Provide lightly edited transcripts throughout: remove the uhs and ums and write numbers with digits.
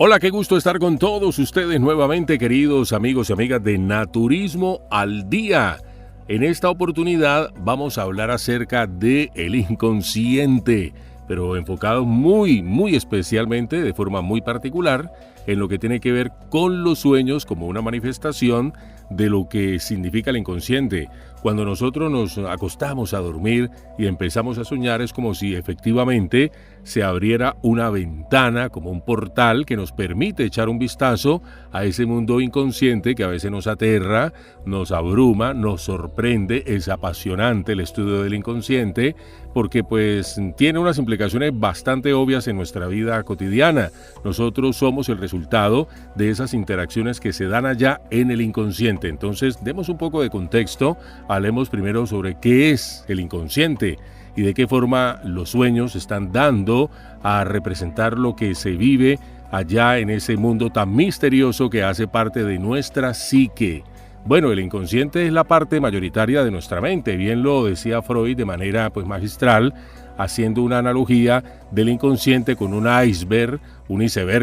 Hola, qué gusto estar con todos ustedes nuevamente, queridos amigos y amigas de Naturismo al Día. En esta oportunidad vamos a hablar acerca de el inconsciente, pero enfocado muy especialmente, de forma muy particular, en lo que tiene que ver con los sueños como una manifestación de lo que significa el inconsciente. Cuando nosotros nos acostamos a dormir y empezamos a soñar, es como si efectivamente se abriera una ventana, como un portal que nos permite echar un vistazo a ese mundo inconsciente que a veces nos aterra, nos abruma, nos sorprende. Es apasionante el estudio del inconsciente porque pues tiene unas implicaciones bastante obvias en nuestra vida cotidiana. Nosotros somos el resultado de esas interacciones que se dan allá en el inconsciente. Entonces, demos un poco de contexto, hablemos primero sobre qué es el inconsciente y de qué forma los sueños están dando a representar lo que se vive allá en ese mundo tan misterioso que hace parte de nuestra psique. Bueno, el inconsciente es la parte mayoritaria de nuestra mente, bien lo decía Freud de manera magistral, haciendo una analogía del inconsciente con un iceberg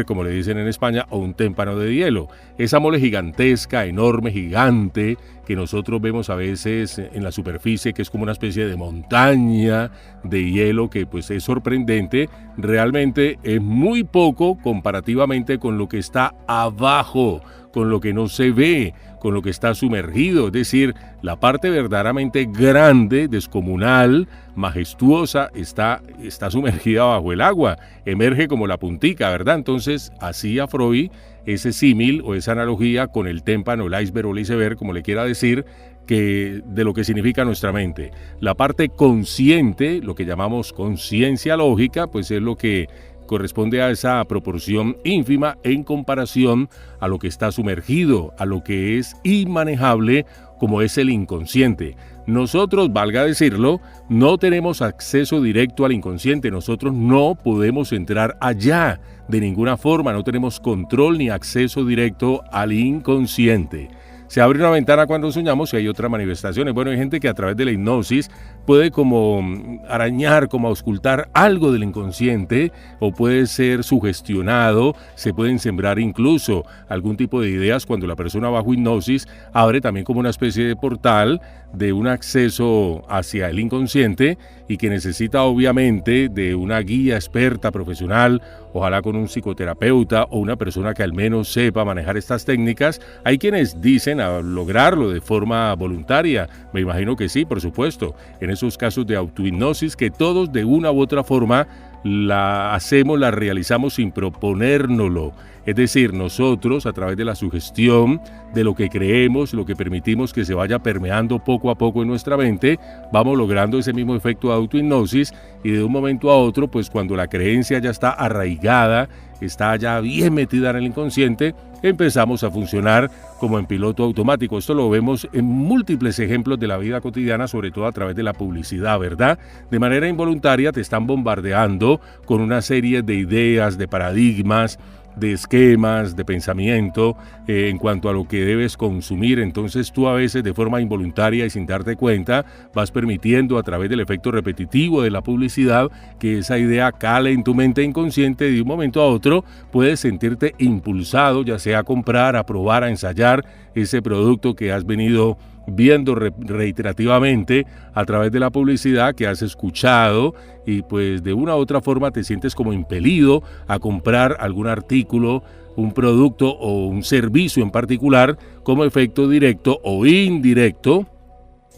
como le dicen en España, o un témpano de hielo. Esa mole gigantesca, enorme, gigante, que nosotros vemos a veces en la superficie, que es como una especie de montaña de hielo, que pues es sorprendente, realmente es muy poco comparativamente con lo que está abajo, con lo que no se ve, con lo que está sumergido, es decir, la parte verdaderamente grande, descomunal, majestuosa, está sumergida bajo el agua, emerge como la puntica, ¿verdad? Entonces, hacía Freud ese símil o esa analogía con el témpano, el iceberg o el iceberg, como le quiera decir, que de lo que significa nuestra mente. La parte consciente, lo que llamamos conciencia lógica, pues es lo que corresponde a esa proporción ínfima en comparación a lo que está sumergido, a lo que es inmanejable, como es el inconsciente. Nosotros, valga decirlo, no tenemos acceso directo al inconsciente, nosotros no podemos entrar allá de ninguna forma, no tenemos control ni acceso directo al inconsciente. Se abre una ventana cuando soñamos y hay otras manifestaciones. Bueno, hay gente que a través de la hipnosis puede como arañar, como auscultar algo del inconsciente o puede ser sugestionado, se pueden sembrar incluso algún tipo de ideas cuando la persona bajo hipnosis abre también como una especie de portal de un acceso hacia el inconsciente y que necesita obviamente de una guía experta profesional, ojalá con un psicoterapeuta o una persona que al menos sepa manejar estas técnicas. Hay quienes dicen a lograrlo de forma voluntaria, me imagino que sí, por supuesto, en esos casos de autohipnosis que todos de una u otra forma la realizamos sin proponérnoslo. Es decir, nosotros a través de la sugestión, de lo que creemos, lo que permitimos que se vaya permeando poco a poco en nuestra mente, vamos logrando ese mismo efecto de autohipnosis y de un momento a otro, pues cuando la creencia ya está arraigada, está ya bien metida en el inconsciente, empezamos a funcionar como en piloto automático. Esto lo vemos en múltiples ejemplos de la vida cotidiana, sobre todo a través de la publicidad, ¿verdad? De manera involuntaria te están bombardeando con una serie de ideas, de paradigmas, de esquemas, de pensamiento en cuanto a lo que debes consumir. Entonces tú a veces de forma involuntaria y sin darte cuenta vas permitiendo a través del efecto repetitivo de la publicidad que esa idea cale en tu mente inconsciente y de un momento a otro puedes sentirte impulsado ya sea a comprar, a probar, a ensayar ese producto que has venido viendo reiterativamente a través de la publicidad que has escuchado y pues de una u otra forma te sientes como impelido a comprar algún artículo, un producto o un servicio en particular como efecto directo o indirecto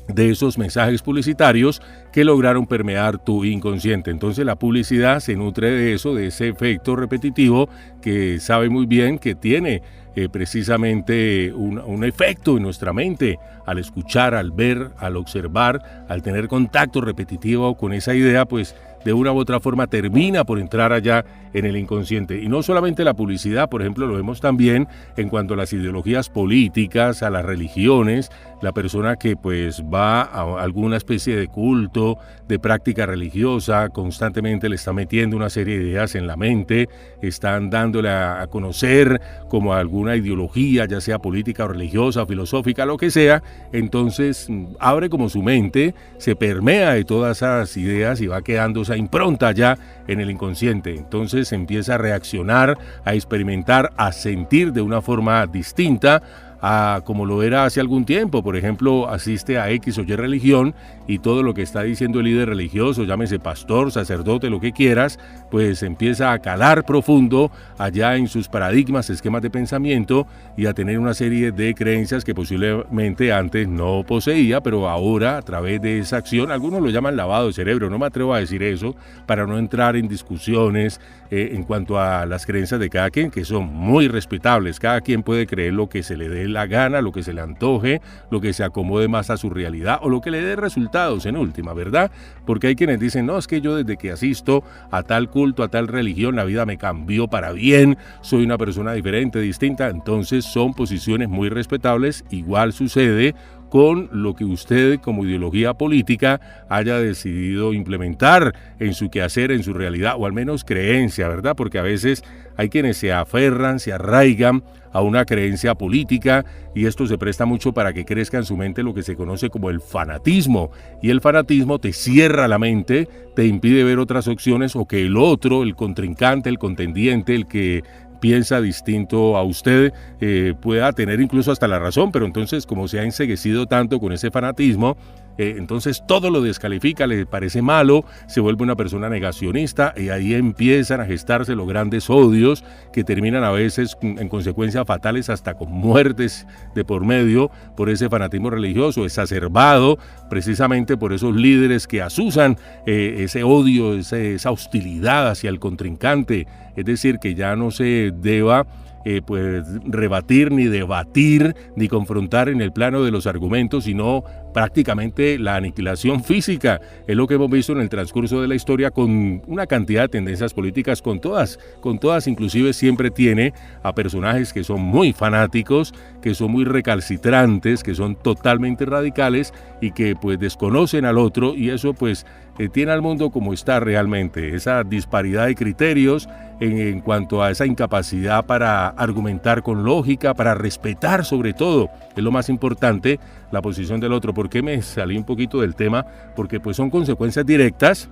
de esos mensajes publicitarios que lograron permear tu inconsciente. Entonces la publicidad se nutre de eso, de ese efecto repetitivo que sabe muy bien que tiene precisamente un efecto en nuestra mente al escuchar, al ver, al observar, al tener contacto repetitivo con esa idea, pues de una u otra forma termina por entrar allá en el inconsciente. Y no solamente la publicidad, por ejemplo, lo vemos también en cuanto a las ideologías políticas, a las religiones, la persona que pues va a alguna especie de culto, de práctica religiosa, constantemente le está metiendo una serie de ideas en la mente, están dándole a conocer como alguna ideología, ya sea política o religiosa, filosófica, lo que sea. Entonces abre como su mente, se permea de todas esas ideas y va quedando poderosa impronta ya en el inconsciente. Entonces empieza a reaccionar, a experimentar, a sentir de una forma distinta a como lo era hace algún tiempo. Por ejemplo, asiste a X o Y religión y todo lo que está diciendo el líder religioso, llámese pastor, sacerdote, lo que quieras, pues empieza a calar profundo allá en sus paradigmas, esquemas de pensamiento y a tener una serie de creencias que posiblemente antes no poseía, pero ahora a través de esa acción, algunos lo llaman lavado de cerebro, no me atrevo a decir eso para no entrar en discusiones en cuanto a las creencias de cada quien, que son muy respetables. Cada quien puede creer lo que se le dé la gana, lo que se le antoje, lo que se acomode más a su realidad o lo que le dé resultados en última, ¿verdad? Porque hay quienes dicen, no, es que yo desde que asisto a tal culto, a tal religión, la vida me cambió para bien, soy una persona diferente, distinta. Entonces son posiciones muy respetables. Igual sucede con lo que usted como ideología política haya decidido implementar en su quehacer, en su realidad, o al menos creencia, ¿verdad? Porque a veces hay quienes se aferran, se arraigan a una creencia política y esto se presta mucho para que crezca en su mente lo que se conoce como el fanatismo. Y el fanatismo te cierra la mente, te impide ver otras opciones o que el otro, el contrincante, el contendiente, el que piensa distinto a usted, pueda tener incluso hasta la razón, pero entonces como se ha enceguecido tanto con ese fanatismo, entonces todo lo descalifica, le parece malo, se vuelve una persona negacionista y ahí empiezan a gestarse los grandes odios que terminan a veces en consecuencias fatales hasta con muertes de por medio por ese fanatismo religioso exacerbado precisamente por esos líderes que asusan ese odio, esa hostilidad hacia el contrincante. Es decir, que ya no se deba pues rebatir, ni debatir, ni confrontar en el plano de los argumentos, sino prácticamente la aniquilación física. Es lo que hemos visto en el transcurso de la historia con una cantidad de tendencias políticas, con todas inclusive siempre tiene a personajes que son muy fanáticos, que son muy recalcitrantes, que son totalmente radicales y que pues desconocen al otro, y eso pues tiene al mundo como está realmente, esa disparidad de criterios en cuanto a esa incapacidad para argumentar con lógica, para respetar sobre todo, es lo más importante, la posición del otro. ¿Por qué me salí un poquito del tema? Porque pues son consecuencias directas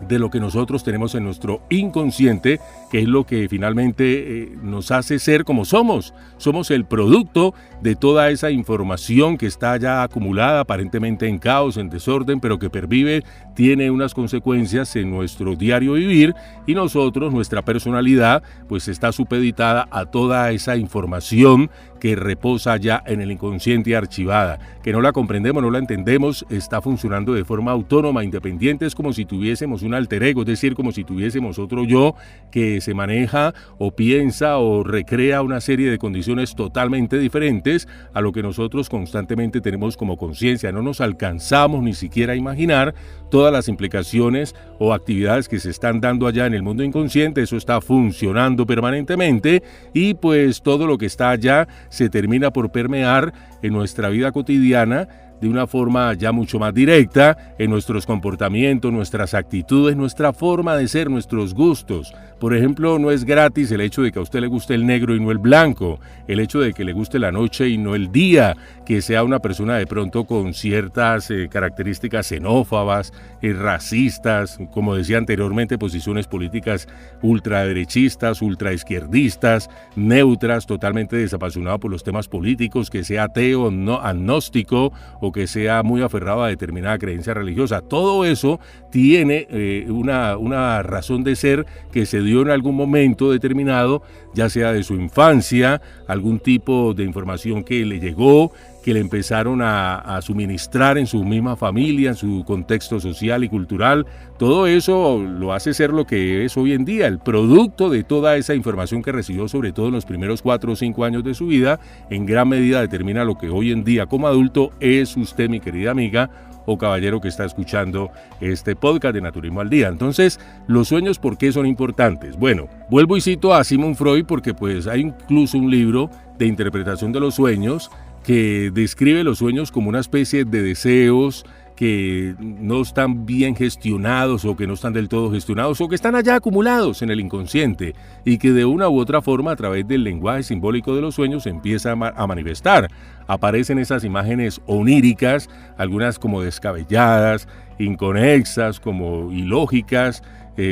de lo que nosotros tenemos en nuestro inconsciente, que es lo que finalmente nos hace ser como somos. Somos el producto de toda esa información que está ya acumulada, aparentemente en caos, en desorden, pero que pervive, tiene unas consecuencias en nuestro diario vivir, y nosotros, nuestra personalidad, pues está supeditada a toda esa información que reposa ya en el inconsciente archivada, que no la comprendemos, no la entendemos, está funcionando de forma autónoma, independiente. Es como si tuviésemos un alter ego, es decir, como si tuviésemos otro yo que se maneja o piensa o recrea una serie de condiciones totalmente diferentes a lo que nosotros constantemente tenemos como conciencia. No nos alcanzamos ni siquiera a imaginar todas las implicaciones o actividades que se están dando allá en el mundo inconsciente. Eso está funcionando permanentemente y pues todo lo que está allá se termina por permear en nuestra vida cotidiana de una forma ya mucho más directa, en nuestros comportamientos, nuestras actitudes, nuestra forma de ser, nuestros gustos. Por ejemplo, no es gratis el hecho de que a usted le guste el negro y no el blanco, el hecho de que le guste la noche y no el día, que sea una persona de pronto con ciertas características xenófobas, racistas, como decía anteriormente, posiciones políticas ultraderechistas, ultraizquierdistas, neutras, totalmente desapasionado por los temas políticos, que sea ateo, no, agnóstico o que sea muy aferrado a determinada creencia religiosa. Todo eso tiene una razón de ser que se dio en algún momento determinado, ya sea de su infancia, algún tipo de información que le llegó, que le empezaron a suministrar en su misma familia, en su contexto social y cultural. Todo eso lo hace ser lo que es hoy en día, el producto de toda esa información que recibió, sobre todo en los primeros 4 o 5 años de su vida, en gran medida determina lo que hoy en día como adulto es usted, mi querida amiga o caballero que está escuchando este podcast de Naturismo al Día. Entonces, los sueños, ¿por qué son importantes? Bueno, vuelvo y cito a Sigmund Freud porque pues hay incluso un libro de interpretación de los sueños que describe los sueños como una especie de deseos que no están bien gestionados o que no están del todo gestionados o que están allá acumulados en el inconsciente y que de una u otra forma a través del lenguaje simbólico de los sueños se empieza a manifestar. Aparecen esas imágenes oníricas, algunas como descabelladas, inconexas, como ilógicas,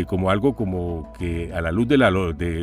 como algo como que a la luz de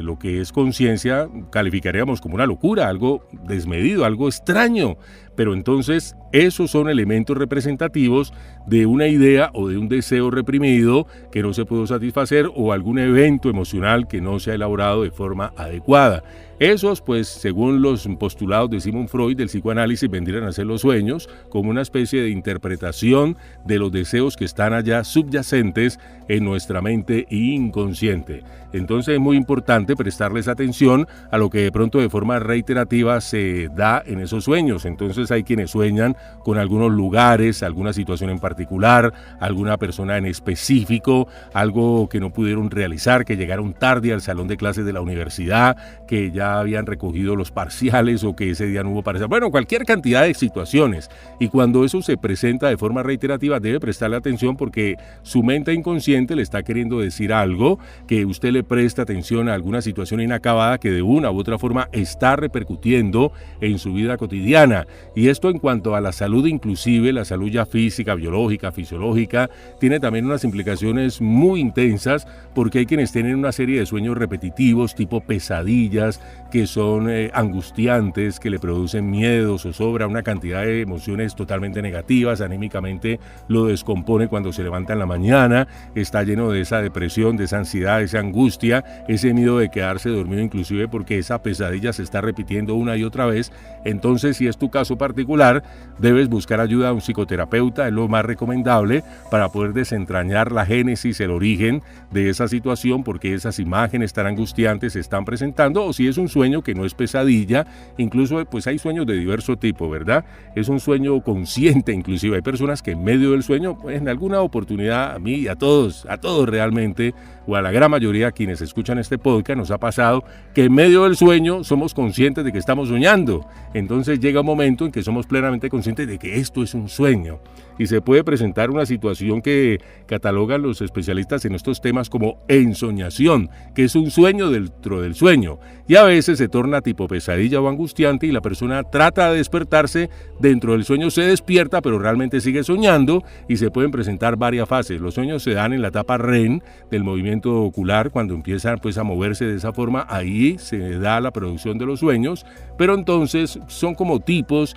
lo que es conciencia calificaríamos como una locura, algo desmedido, algo extraño. Pero entonces esos son elementos representativos de una idea o de un deseo reprimido que no se pudo satisfacer o algún evento emocional que no se ha elaborado de forma adecuada. Esos, pues, según los postulados de Sigmund Freud del psicoanálisis, vendrían a ser los sueños como una especie de interpretación de los deseos que están allá subyacentes en nuestra mente inconsciente. Entonces es muy importante prestarles atención a lo que de pronto de forma reiterativa se da en esos sueños. Entonces hay quienes sueñan con algunos lugares, alguna situación en particular, alguna persona en específico, algo que no pudieron realizar, que llegaron tarde al salón de clases de la universidad, que ya habían recogido los parciales o que ese día no hubo parcial. Bueno, cualquier cantidad de situaciones. Y cuando eso se presenta de forma reiterativa, debe prestarle atención porque su mente inconsciente le está queriendo decir algo, que usted le presta atención a alguna situación inacabada que de una u otra forma está repercutiendo en su vida cotidiana. Y esto en cuanto a la salud, inclusive la salud ya física, biológica, fisiológica, tiene también unas implicaciones muy intensas porque hay quienes tienen una serie de sueños repetitivos, tipo pesadillas, que son angustiantes, que le producen miedo, zozobra, una cantidad de emociones totalmente negativas, anímicamente lo descompone cuando se levanta en la mañana, está lleno de esa depresión, de esa ansiedad, de esa angustia, ese miedo de quedarse dormido inclusive porque esa pesadilla se está repitiendo una y otra vez. Entonces, si es tu caso particular, debes buscar ayuda a un psicoterapeuta, es lo más recomendable para poder desentrañar la génesis, el origen de esa situación, porque esas imágenes tan angustiantes se están presentando, o si es un sueño que no es pesadilla, incluso pues hay sueños de diverso tipo, ¿verdad? Es un sueño consciente, inclusive hay personas que en medio del sueño, pues en alguna oportunidad, a mí y a todos realmente, o a la gran mayoría quienes escuchan este podcast, nos ha pasado que en medio del sueño somos conscientes de que estamos soñando. Entonces llega un momento en que somos plenamente conscientes de que esto es un sueño. Y se puede presentar una situación que catalogan los especialistas en estos temas como ensoñación, que es un sueño dentro del sueño. Y a veces se torna tipo pesadilla o angustiante y la persona trata de despertarse, dentro del sueño se despierta, pero realmente sigue soñando y se pueden presentar varias fases. Los sueños se dan en la etapa REM del movimiento ocular, cuando empiezan pues a moverse de esa forma, ahí se da la producción de los sueños, pero entonces son como tipos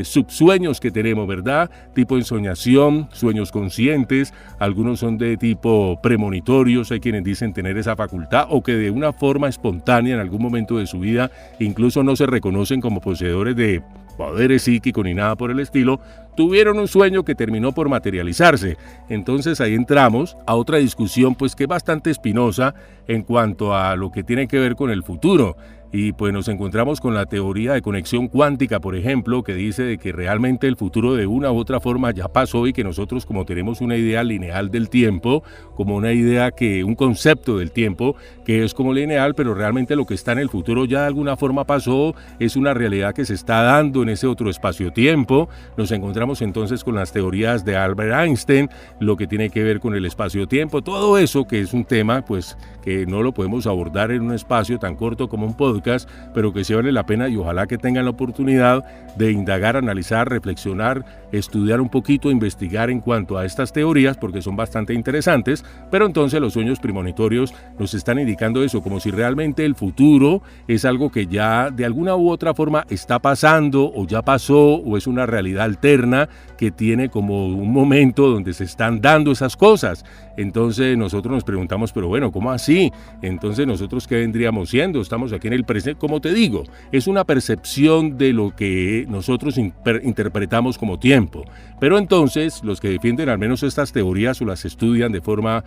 subsueños que tenemos, ¿verdad? Tipo ensoñación, sueños conscientes, algunos son de tipo premonitorios, hay quienes dicen tener esa facultad o que de una forma espontánea en algún momento de su vida incluso no se reconocen como poseedores de poderes psíquicos ni nada por el estilo, tuvieron un sueño que terminó por materializarse. Entonces ahí entramos a otra discusión pues que es bastante espinosa en cuanto a lo que tiene que ver con el futuro. Y pues nos encontramos con la teoría de conexión cuántica, por ejemplo, que dice de que realmente el futuro de una u otra forma ya pasó y que nosotros, como tenemos una idea lineal del tiempo, como una idea un concepto del tiempo que es como lineal, pero realmente lo que está en el futuro ya de alguna forma pasó, es una realidad que se está dando en ese otro espacio-tiempo. Nos encontramos entonces con las teorías de Albert Einstein, lo que tiene que ver con el espacio-tiempo, todo eso que es un tema pues que no lo podemos abordar en un espacio tan corto como un podcast, pero que sí vale la pena y ojalá que tengan la oportunidad de indagar, analizar, reflexionar, estudiar un poquito, investigar en cuanto a estas teorías porque son bastante interesantes. Pero entonces los sueños premonitorios nos están indicando eso, como si realmente el futuro es algo que ya de alguna u otra forma está pasando o ya pasó o es una realidad alterna que tiene como un momento donde se están dando esas cosas. Entonces nosotros nos preguntamos, pero bueno, ¿cómo así? Entonces nosotros ¿qué vendríamos siendo? Estamos aquí en el presente, como te digo, es una percepción de lo que nosotros interpretamos como tiempo. Pero entonces los que defienden al menos estas teorías o las estudian de forma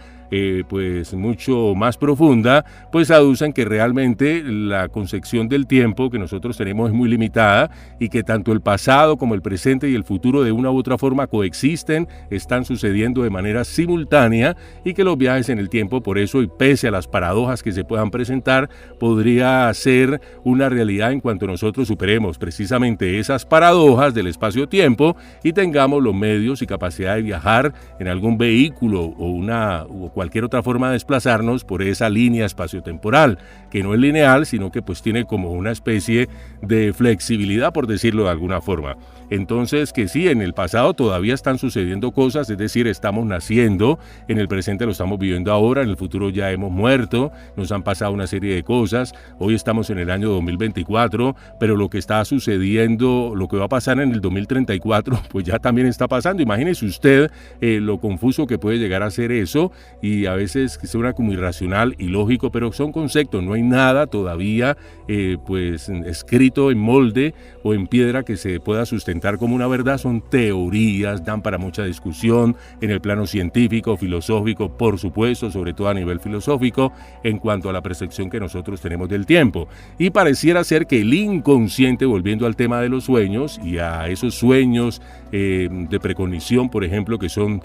pues mucho más profunda, pues aducen que realmente la concepción del tiempo que nosotros tenemos es muy limitada y que tanto el pasado como el presente y el futuro futuro de una u otra forma coexisten, están sucediendo de manera simultánea y que los viajes en el tiempo, por eso y pese a las paradojas que se puedan presentar, podría ser una realidad en cuanto nosotros superemos precisamente esas paradojas del espacio-tiempo y tengamos los medios y capacidad de viajar en algún vehículo o cualquier otra forma de desplazarnos por esa línea espacio-temporal, que no es lineal, sino que pues tiene como una especie de flexibilidad, por decirlo de alguna forma. Entonces, que sí, en el pasado todavía están sucediendo cosas, es decir, estamos naciendo, en el presente lo estamos viviendo ahora, en el futuro ya hemos muerto, nos han pasado una serie de cosas, hoy estamos en el año 2024, pero lo que está sucediendo, lo que va a pasar en el 2034, pues ya también está pasando. Imagínese usted lo confuso que puede llegar a ser eso, y a veces suena como irracional y lógico, pero son conceptos, no hay nada todavía pues escrito en molde o en piedra que se pueda sustentar como una verdad. Son teorías, dan para mucha discusión en el plano científico, filosófico, por supuesto, sobre todo a nivel filosófico, en cuanto a la percepción que nosotros tenemos del tiempo. Y pareciera ser que el inconsciente, volviendo al tema de los sueños y a esos sueños de precognición, por ejemplo, que son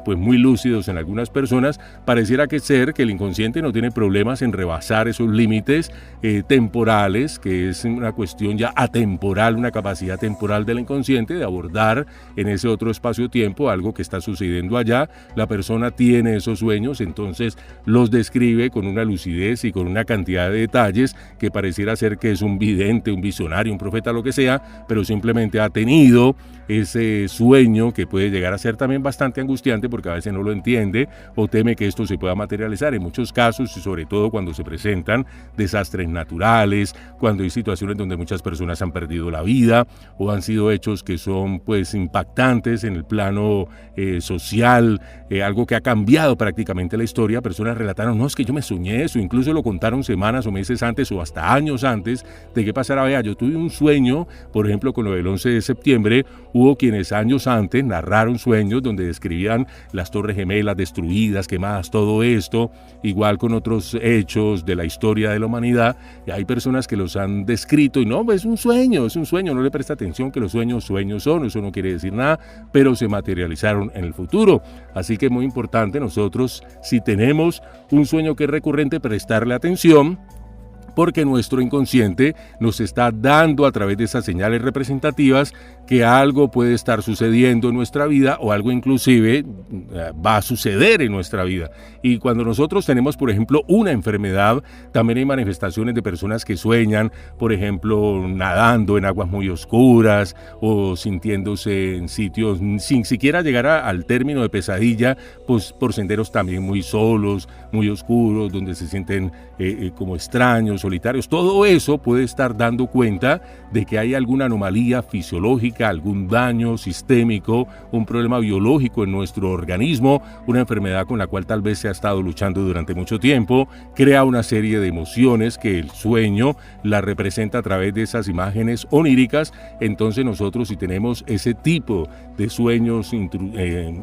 pues muy lúcidos en algunas personas, pareciera que el inconsciente no tiene problemas en rebasar esos límites temporales, que es una cuestión ya atemporal, una capacidad temporal del inconsciente de abordar en ese otro espacio-tiempo algo que está sucediendo allá. La persona tiene esos sueños, entonces los describe con una lucidez y con una cantidad de detalles que pareciera ser que es un vidente, un visionario, un profeta, lo que sea, pero simplemente ha tenido ese sueño que puede llegar a ser también bastante angustiante porque a veces no lo entiende o teme que esto se pueda materializar en muchos casos, y sobre todo cuando se presentan desastres naturales, cuando hay situaciones donde muchas personas han perdido la vida o han sido hechos que son pues impactantes en el plano social, algo que ha cambiado prácticamente la historia. Personas relataron, no, es que yo me soñé eso, incluso lo contaron semanas o meses antes o hasta años antes de que pasara. Vea, yo tuve un sueño, por ejemplo, con lo del 11 de septiembre, hubo quienes años antes narraron sueños donde describían las Torres Gemelas destruidas, quemadas, todo esto, igual con otros hechos de la historia de la humanidad. Y hay personas que los han descrito y no, es un sueño, no le presta atención que los sueños son, eso no quiere decir nada, pero se materializaron en el futuro. Así que es muy importante nosotros, si tenemos un sueño que es recurrente, prestarle atención, porque nuestro inconsciente nos está dando a través de esas señales representativas que algo puede estar sucediendo en nuestra vida o algo inclusive va a suceder en nuestra vida. Y cuando nosotros tenemos, por ejemplo, una enfermedad, también hay manifestaciones de personas que sueñan, por ejemplo, nadando en aguas muy oscuras o sintiéndose en sitios sin siquiera llegar al término de pesadilla, pues por senderos también muy solos, muy oscuros, donde se sienten como extraños, solitarios. Todo eso puede estar dando cuenta de que hay alguna anomalía fisiológica, algún daño sistémico, un problema biológico en nuestro organismo, una enfermedad con la cual tal vez se ha estado luchando durante mucho tiempo, crea una serie de emociones que el sueño la representa a través de esas imágenes oníricas. Entonces nosotros, si tenemos ese tipo de sueños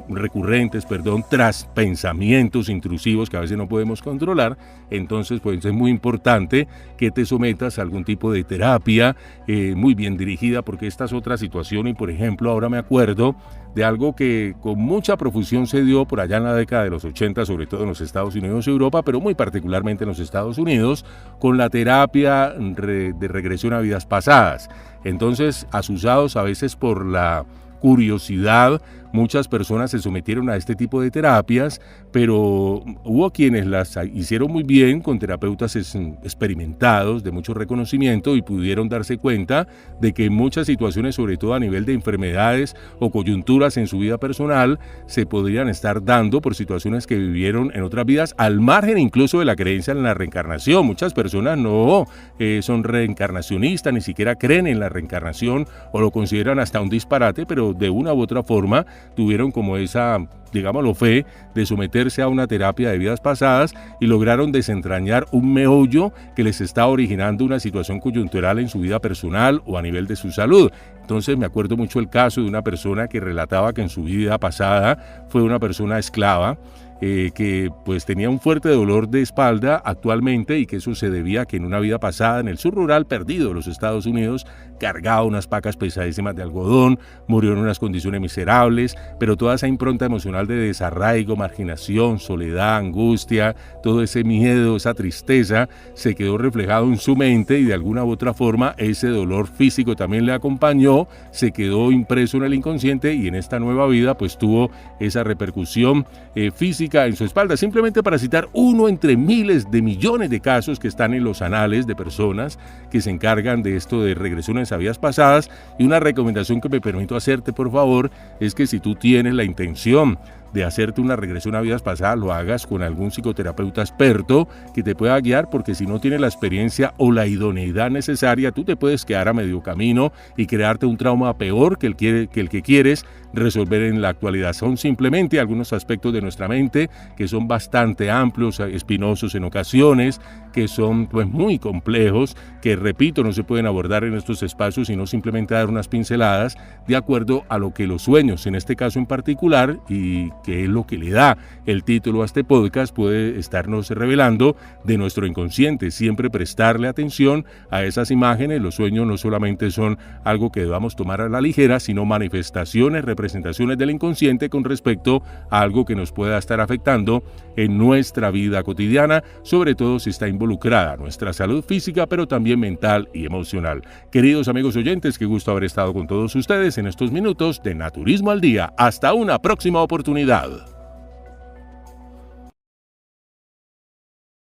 recurrentes, tras pensamientos intrusivos que a veces no podemos controlar, entonces pues es muy importante que te sometas a algún tipo de terapia muy bien dirigida, porque esta es otra situación. Y por ejemplo, ahora me acuerdo de algo que con mucha profusión se dio por allá en la década de los 80, sobre todo en los Estados Unidos y Europa, pero muy particularmente en los Estados Unidos, con la terapia de regresión a vidas pasadas. Entonces, asusados a veces por la curiosidad, muchas personas se sometieron a este tipo de terapias, pero hubo quienes las hicieron muy bien con terapeutas experimentados de mucho reconocimiento y pudieron darse cuenta de que en muchas situaciones, sobre todo a nivel de enfermedades o coyunturas en su vida personal, se podrían estar dando por situaciones que vivieron en otras vidas, al margen incluso de la creencia en la reencarnación. Muchas personas no son reencarnacionistas, ni siquiera creen en la reencarnación o lo consideran hasta un disparate, pero de una u otra forma tuvieron como esa, digámoslo, fe de someterse a una terapia de vidas pasadas y lograron desentrañar un meollo que les está originando una situación coyuntural en su vida personal o a nivel de su salud. Entonces me acuerdo mucho el caso de una persona que relataba que en su vida pasada fue una persona esclava que pues tenía un fuerte dolor de espalda actualmente y que eso se debía a que en una vida pasada en el sur rural perdido de los Estados Unidos cargaba unas pacas pesadísimas de algodón, murió en unas condiciones miserables, pero toda esa impronta emocional de desarraigo, marginación, soledad, angustia, todo ese miedo, esa tristeza se quedó reflejado en su mente y de alguna u otra forma ese dolor físico también le acompañó, se quedó impreso en el inconsciente y en esta nueva vida pues tuvo esa repercusión física en su espalda. Simplemente para citar uno entre miles de millones de casos que están en los anales de personas que se encargan de esto de regresiones a vidas pasadas, y una recomendación que me permito hacerte por favor es que si tú tienes la intención de hacerte una regresión a vidas pasadas, lo hagas con algún psicoterapeuta experto que te pueda guiar, porque si no tienes la experiencia o la idoneidad necesaria, tú te puedes quedar a medio camino y crearte un trauma peor que el que quieres resolver en la actualidad. Son simplemente algunos aspectos de nuestra mente que son bastante amplios, espinosos en ocasiones, que son pues muy complejos, que repito, no se pueden abordar en estos espacios, sino simplemente dar unas pinceladas de acuerdo a lo que los sueños, en este caso en particular, y que es lo que le da el título a este podcast, puede estarnos revelando de nuestro inconsciente. Siempre prestarle atención a esas imágenes. Los sueños no solamente son algo que debamos tomar a la ligera, sino manifestaciones, representaciones del inconsciente con respecto a algo que nos pueda estar afectando en nuestra vida cotidiana, sobre todo si está involucrada nuestra salud física, pero también mental y emocional. Queridos amigos oyentes, qué gusto haber estado con todos ustedes en estos minutos de Naturismo al Día. Hasta una próxima oportunidad.